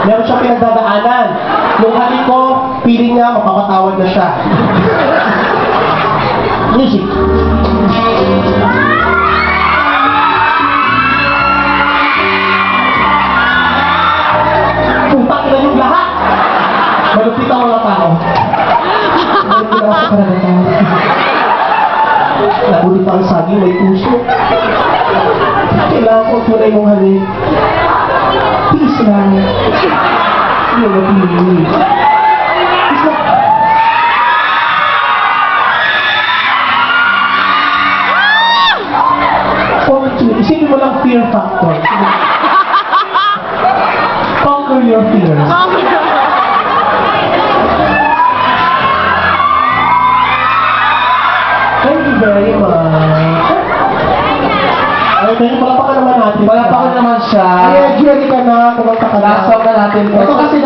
Meron siya pinagdadaanan. Nung halik ko, feeling niya mapapatawad na siya. Music. Putak na yung lahat. Malupit ang mga tao. Malupit ang sa karagatan. Nakulit ang saging, may puso. Kailangan ko tunay mong halik. Peace lang. Hindi na pinili. Isipin mo lang fear factor. Conquer your fears. Thank you very much. Ay, kaya palapakan naman natin. Palapakan naman siya. Ay, ready ka na. Kumanta ka na. Last song na natin. Ito kasi